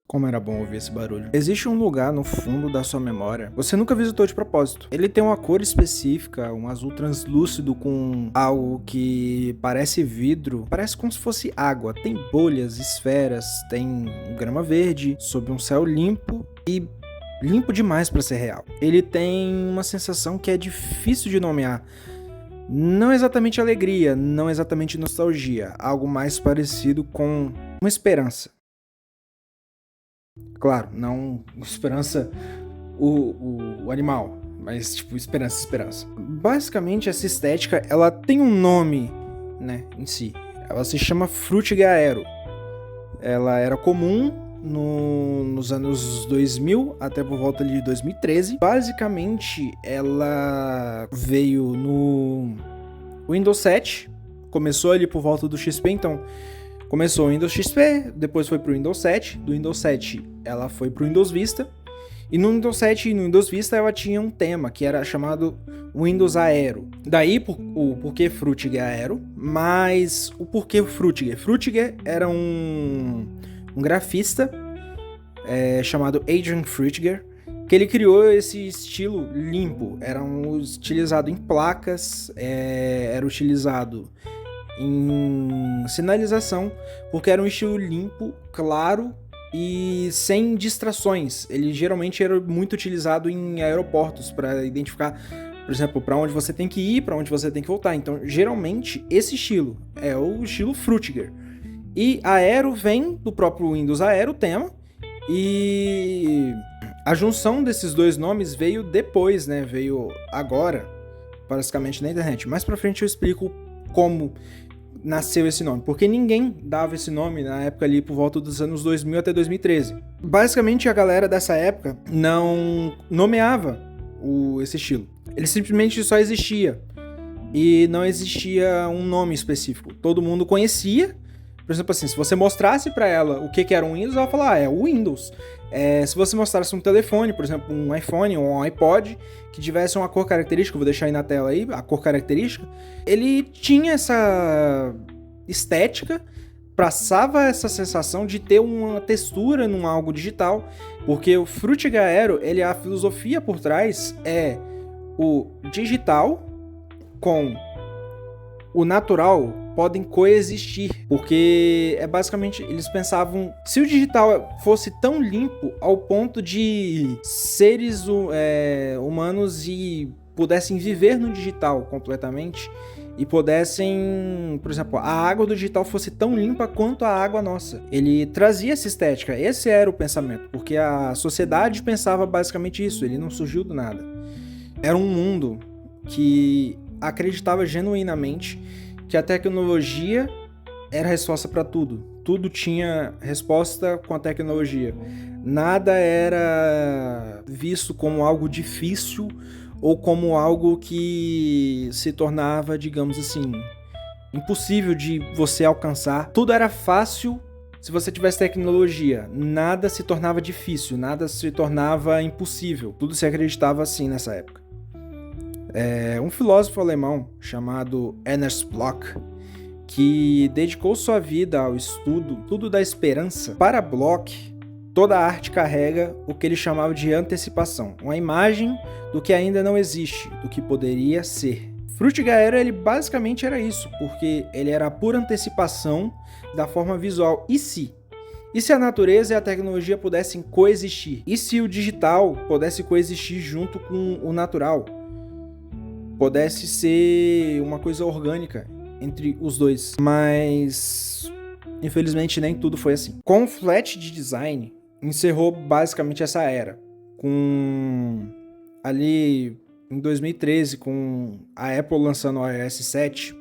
Como era bom ouvir esse barulho. Existe um lugar no fundo da sua memória que você nunca visitou de propósito. Ele tem uma cor específica, um azul translúcido com algo que parece vidro, parece como se fosse água. Tem bolhas, esferas, tem grama verde, sob um céu limpo e limpo demais para ser real. Ele tem uma sensação que é difícil de nomear. Não exatamente alegria, não exatamente nostalgia, algo mais parecido com uma esperança. Claro, não esperança o animal, mas tipo esperança. Basicamente essa estética, ela tem um nome, né, em si. Ela se chama Frutiger Aero. Ela era comum nos anos 2000 até por volta de 2013. Basicamente ela veio no Windows 7, começou ali por volta do XP, então começou o Windows XP, depois foi pro Windows 7, do Windows 7 ela foi pro Windows Vista, e no Windows 7 e no Windows Vista ela tinha um tema que era chamado Windows Aero. Daí o porquê Frutiger Aero, mas o porquê Frutiger. Frutiger era um grafista chamado Adrian Frutiger, que ele criou esse estilo limpo. Era utilizado em placas, era utilizado em sinalização, porque era um estilo limpo, claro e sem distrações. Ele geralmente era muito utilizado em aeroportos para identificar, por exemplo, para onde você tem que ir, para onde você tem que voltar. Então, geralmente, esse estilo é o estilo Frutiger. E Aero vem do próprio Windows Aero tema, e a junção desses dois nomes veio depois, né? Veio agora, basicamente na internet. Mais pra frente eu explico como nasceu esse nome, porque ninguém dava esse nome na época ali por volta dos anos 2000 até 2013. Basicamente a galera dessa época não nomeava esse estilo. Ele simplesmente só existia e não existia um nome específico. Todo mundo conhecia. Por exemplo, assim, se você mostrasse pra ela o que era um Windows, ela ia falar, é o Windows. Se você mostrasse um telefone, por exemplo, um iPhone ou um iPod, que tivesse uma cor característica, vou deixar aí na tela aí, a cor característica, ele tinha essa estética, passava essa sensação de ter uma textura num algo digital, porque o Frutiger Aero, a filosofia por trás é o digital com o natural podem coexistir, porque basicamente eles pensavam, se o digital fosse tão limpo ao ponto de seres humanos e pudessem viver no digital completamente e pudessem, por exemplo, a água do digital fosse tão limpa quanto a água nossa. Ele trazia essa estética, esse era o pensamento, porque a sociedade pensava basicamente isso, ele não surgiu do nada. Era um mundo que acreditava genuinamente que a tecnologia era a resposta para tudo. Tudo tinha resposta com a tecnologia. Nada era visto como algo difícil ou como algo que se tornava, digamos assim, impossível de você alcançar. Tudo era fácil se você tivesse tecnologia. Nada se tornava difícil, nada se tornava impossível. Tudo se acreditava assim nessa época. Um filósofo alemão chamado Ernst Bloch, que dedicou sua vida ao estudo da esperança. Para Bloch, toda a arte carrega o que ele chamava de antecipação, uma imagem do que ainda não existe, do que poderia ser. Frutiger Aero, ele basicamente era isso, porque ele era a pura antecipação da forma visual. E se a natureza e a tecnologia pudessem coexistir? E se o digital pudesse coexistir junto com o natural? Pudesse ser uma coisa orgânica entre os dois. Mas, infelizmente, nem tudo foi assim. Com o Flat de Design, encerrou basicamente essa era. Com ali em 2013, com a Apple lançando o iOS 7,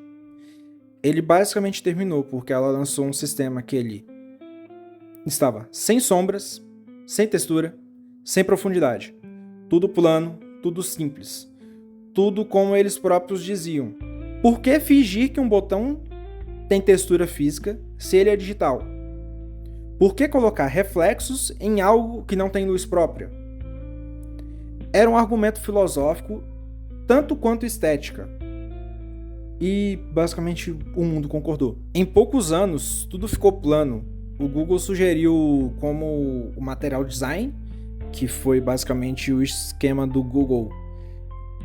ele basicamente terminou, porque ela lançou um sistema que ele estava sem sombras, sem textura, sem profundidade. Tudo plano, tudo simples. Tudo como eles próprios diziam. Por que fingir que um botão tem textura física se ele é digital? Por que colocar reflexos em algo que não tem luz própria? Era um argumento filosófico tanto quanto estética. E basicamente o mundo concordou. Em poucos anos, tudo ficou plano o Google sugeriu como o material design, que foi basicamente o esquema do Google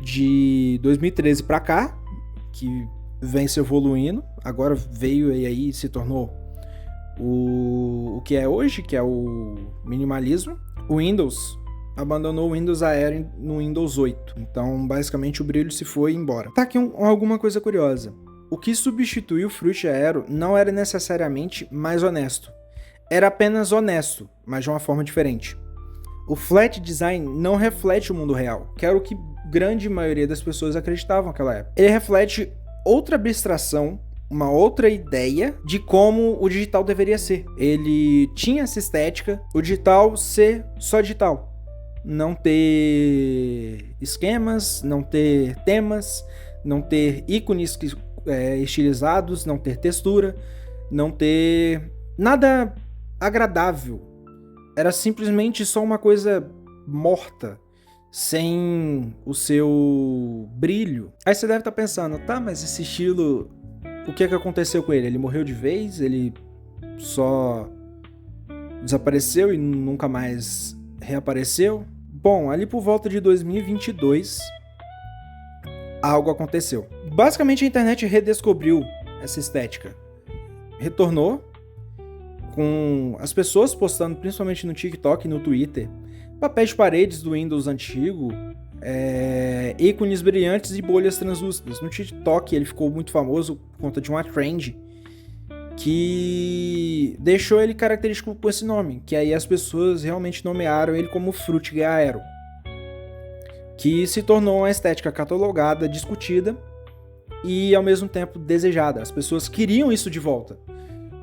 de 2013 para cá, que vem se evoluindo, agora veio e aí se tornou o que é hoje, que é o minimalismo. O Windows abandonou o Windows Aero no Windows 8, então basicamente o brilho se foi embora. Tá aqui alguma coisa curiosa. O que substituiu o Fruit Aero não era necessariamente mais honesto, era apenas honesto, mas de uma forma diferente. O flat design não reflete o mundo real, que era o que grande maioria das pessoas acreditavam naquela época. Ele reflete outra abstração, uma outra ideia de como o digital deveria ser. Ele tinha essa estética, o digital ser só digital. Não ter esquemas, não ter temas, não ter ícones estilizados, não ter textura, não ter nada agradável. Era simplesmente só uma coisa morta, sem o seu brilho. Aí você deve estar pensando, tá, mas esse estilo, o que aconteceu com ele? Ele morreu de vez? Ele só desapareceu e nunca mais reapareceu? Bom, ali por volta de 2022, algo aconteceu. Basicamente a internet redescobriu essa estética. Retornou com as pessoas postando, principalmente no TikTok e no Twitter, papéis de paredes do Windows antigo, ícones brilhantes e bolhas translúcidas. No TikTok ele ficou muito famoso por conta de uma trend que deixou ele característico com esse nome, que aí as pessoas realmente nomearam ele como Fruit Aero, que se tornou uma estética catalogada, discutida e ao mesmo tempo desejada. As pessoas queriam isso de volta,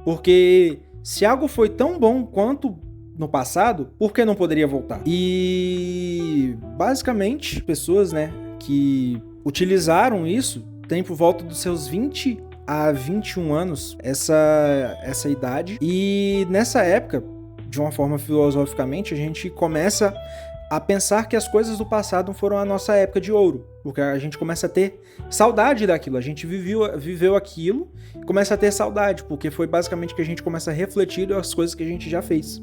porque se algo foi tão bom quanto no passado, por que não poderia voltar? E basicamente, pessoas, que utilizaram isso, tem por volta dos seus 20 a 21 anos, essa idade. E nessa época, de uma forma filosoficamente, a gente começa a pensar que as coisas do passado foram a nossa época de ouro, porque a gente começa a ter saudade daquilo, a gente viveu aquilo, começa a ter saudade, porque foi basicamente que a gente começa a refletir as coisas que a gente já fez.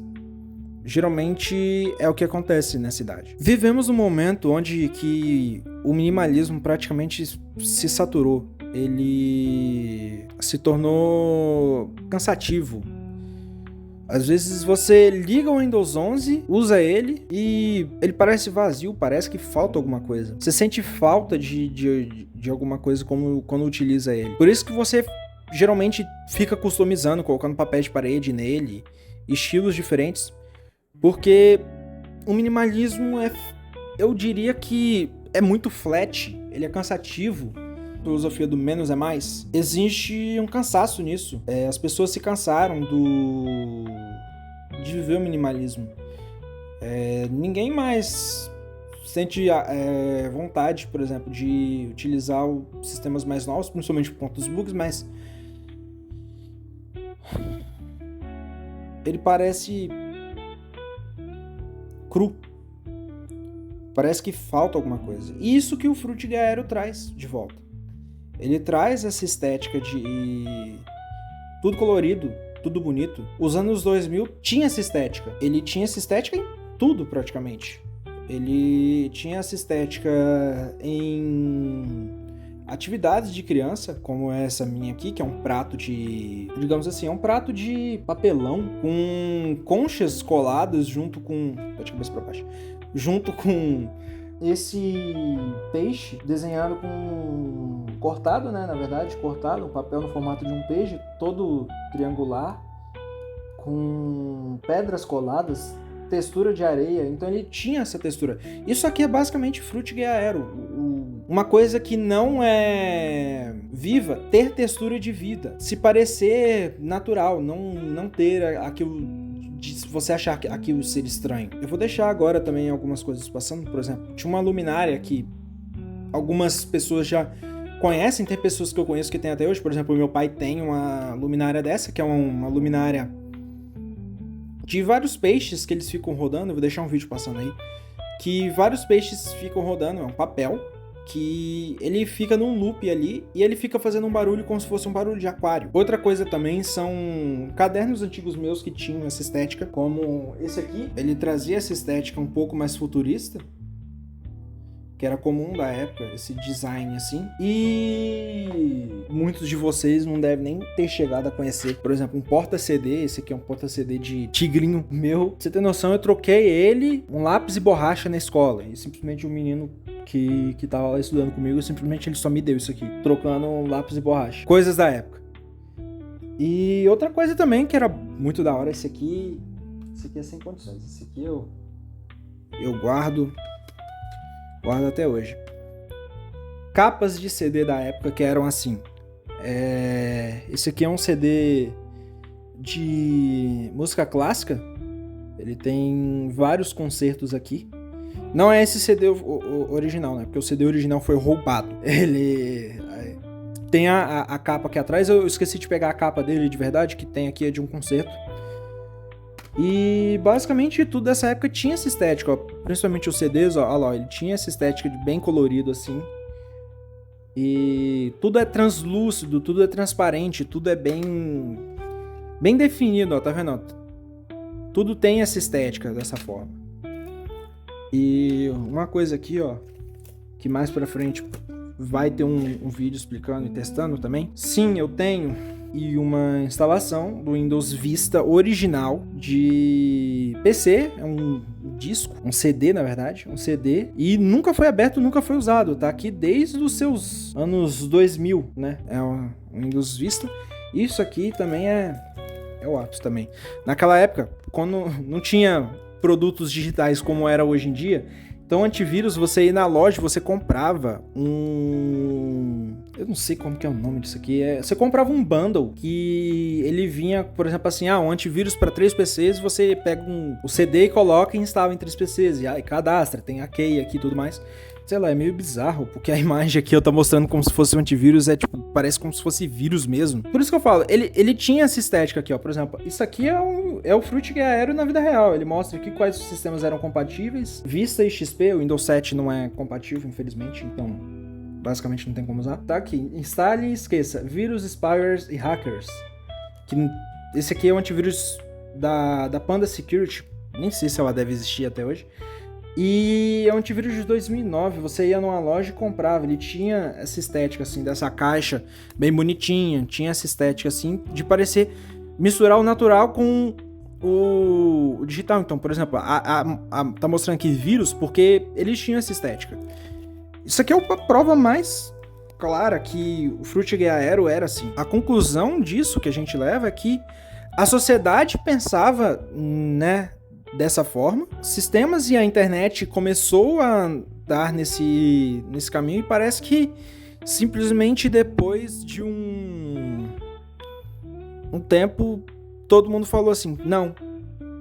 Geralmente é o que acontece nessa idade. Vivemos um momento onde que o minimalismo praticamente se saturou, ele se tornou cansativo. Às vezes você liga o Windows 11, usa ele e ele parece vazio, parece que falta alguma coisa. Você sente falta de alguma coisa quando utiliza ele. Por isso que você geralmente fica customizando, colocando papéis de parede nele, estilos diferentes. Porque o minimalismo eu diria que é muito flat, ele é cansativo. A filosofia do menos é mais. Existe um cansaço nisso. As pessoas se cansaram de viver o minimalismo. Ninguém mais sente vontade, por exemplo, de utilizar os sistemas mais novos, principalmente por conta dos bugs, mas ele parece cru. Parece que falta alguma coisa. Isso que o Fruit Aero traz de volta. Ele traz essa estética de tudo colorido, tudo bonito. Os anos 2000 tinha essa estética. Ele tinha essa estética em tudo, praticamente. Ele tinha essa estética em atividades de criança, como essa minha aqui, que é um prato de... digamos assim, é um prato de papelão com conchas coladas junto com... Bate a cabeça pra baixo. Junto com esse peixe desenhado com... cortado, na verdade, cortado, um papel no formato de um peixe, todo triangular, com pedras coladas, textura de areia, então ele tinha essa textura. Isso aqui é basicamente Fruit Aero, uma coisa que não é viva, ter textura de vida, se parecer natural, não ter aquilo de você achar aquilo ser estranho. Eu vou deixar agora também algumas coisas passando, por exemplo, tinha uma luminária que algumas pessoas já conhecem, tem pessoas que eu conheço que tem até hoje, por exemplo, meu pai tem uma luminária dessa, que é uma luminária de vários peixes que eles ficam rodando, eu vou deixar um vídeo passando aí, que vários peixes ficam rodando, é um papel que ele fica num loop ali e ele fica fazendo um barulho como se fosse um barulho de aquário. Outra coisa também são cadernos antigos meus que tinham essa estética, como esse aqui. Ele trazia essa estética um pouco mais futurista, que era comum da época, esse design assim. E muitos de vocês não devem nem ter chegado a conhecer, por exemplo, um porta-CD. Esse aqui é um porta-CD de tigrinho meu. Pra você ter noção, eu troquei ele, um lápis e borracha na escola. E simplesmente o menino que tava lá estudando comigo, simplesmente ele só me deu isso aqui, trocando um lápis e borracha. Coisas da época. E outra coisa também que era muito da hora, esse aqui é sem condições. Esse aqui eu guardo até hoje. Capas de CD da época que eram assim. Esse aqui é um CD de música clássica. Ele tem vários concertos aqui. Não é esse CD original, né? Porque o CD original foi roubado. Ele tem a capa aqui atrás. Eu esqueci de pegar a capa dele de verdade, que tem aqui é de um concerto. E basicamente tudo dessa época tinha essa estética, ó. Principalmente os CDs, ó, lá, ele tinha essa estética de bem colorido assim. E tudo é translúcido, tudo é transparente, tudo é bem definido, ó, tá vendo? Tudo tem essa estética dessa forma. E uma coisa aqui, ó, que mais pra frente vai ter um vídeo explicando e testando também. Sim, eu tenho e uma instalação do Windows Vista original de PC, é um disco, um CD na verdade, um CD, e nunca foi aberto, nunca foi usado, tá aqui desde os seus anos 2000, né, é o Windows Vista. Isso aqui também é o ápice também. Naquela época, quando não tinha produtos digitais como era hoje em dia, então antivírus, você ia na loja, você comprava eu não sei como que é o nome disso aqui. Você comprava um bundle que ele vinha, por exemplo, assim, um antivírus para 3 PCs, você pega o CD e coloca e instala em 3 PCs, e aí cadastra, tem a key aqui e tudo mais. Sei lá, é meio bizarro, porque a imagem aqui eu tô mostrando como se fosse um antivírus, parece como se fosse vírus mesmo. Por isso que eu falo, ele tinha essa estética aqui, ó, por exemplo, isso aqui é o FreeTIG Aero na vida real, ele mostra aqui quais os sistemas eram compatíveis. Vista e XP, o Windows 7 não é compatível, infelizmente, então basicamente não tem como usar. Tá aqui, instale e esqueça, vírus, spywares e hackers. Esse aqui é um antivírus da Panda Security, nem sei se ela deve existir até hoje. E é um antivírus de 2009, você ia numa loja e comprava, ele tinha essa estética assim, dessa caixa bem bonitinha, tinha essa estética assim, de parecer misturar o natural com o digital. Então, por exemplo, tá mostrando aqui vírus porque eles tinham essa estética. Isso aqui é a prova mais clara que o FreeTIG Aero era assim. A conclusão disso que a gente leva é que a sociedade pensava, né, dessa forma, sistemas e a internet começou a dar nesse caminho, e parece que simplesmente depois de um tempo todo mundo falou assim,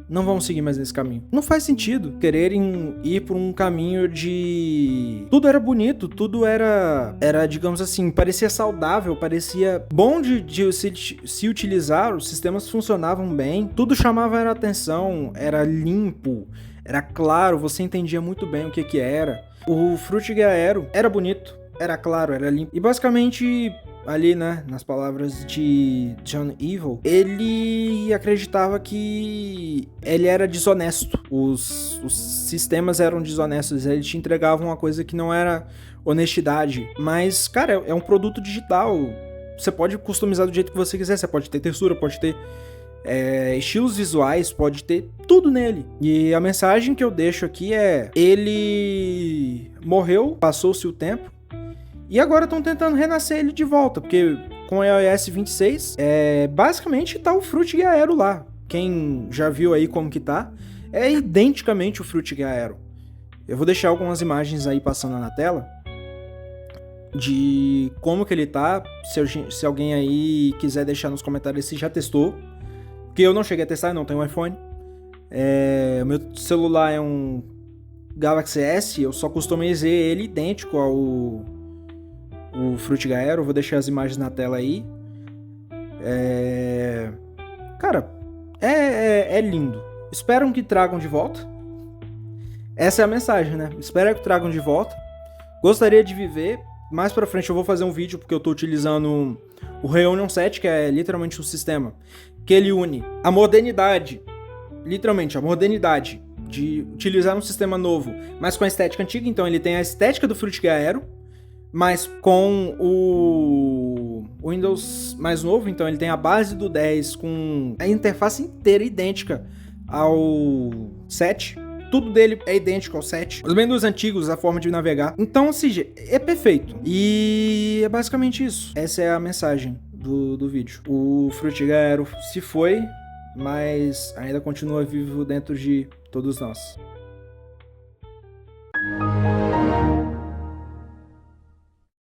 não vamos seguir mais nesse caminho. Não faz sentido quererem ir por um caminho de... Tudo era bonito, tudo era digamos assim, parecia saudável, parecia bom de se utilizar, os sistemas funcionavam bem, tudo chamava a atenção, era limpo, era claro, você entendia muito bem o que era. O FreeTIG Aero era bonito, era claro, era limpo. E basicamente, ali, né, nas palavras de John Evil, ele acreditava que ele era desonesto. Os sistemas eram desonestos, eles te entregavam uma coisa que não era honestidade. Mas, cara, é um produto digital. Você pode customizar do jeito que você quiser. Você pode ter textura, pode ter estilos visuais, pode ter tudo nele. E a mensagem que eu deixo aqui é: ele morreu, passou-se o tempo, e agora estão tentando renascer ele de volta, porque com o iOS 26, basicamente tá o FreeTIG Aero lá. Quem já viu aí como que tá, é identicamente o FreeTIG Aero. Eu vou deixar algumas imagens aí passando na tela de como que ele tá, se alguém aí quiser deixar nos comentários se já testou, porque eu não cheguei a testar, eu não tenho um iPhone. O meu celular é um Galaxy S, eu só customizei ele idêntico ao FreeTIG Aero. Eu vou deixar as imagens na tela aí. Cara, é lindo. Espero que tragam de volta. Essa é a mensagem, né? Espero que tragam de volta Gostaria de viver. Mais pra frente eu vou fazer um vídeo, porque eu tô utilizando o Reunion 7, que é literalmente um sistema que ele une a modernidade, literalmente a modernidade de utilizar um sistema novo, mas com a estética antiga. Então ele tem a estética do FruitGeo Aero, mas com o Windows mais novo. Então ele tem a base do 10 com a interface inteira idêntica ao 7. Tudo dele é idêntico ao 7. Os menus antigos, a forma de navegar. Então, assim, é perfeito. E é basicamente isso. Essa é a mensagem do vídeo. O FruitGeo Aero se foi, mas ainda continua vivo dentro de todos nós.